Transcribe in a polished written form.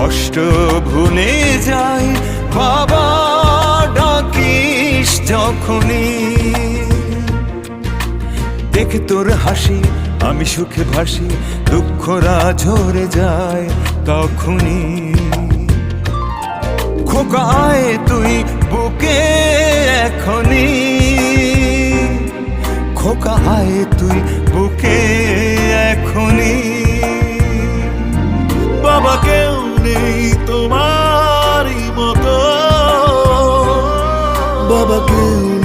কষ্ট ভুলে যাই বাবা ডাকিস যখনই। দেখে তোর হাসি আমি সুখে ভাসি, দুঃখরা ঝরে যায় তখনই। খোকা আয় তুই বুকে এখনই, খোকা আয় তুই বুকে এখনই। বাবা কেউ নেই তোমারই মতো, বাবা কেউ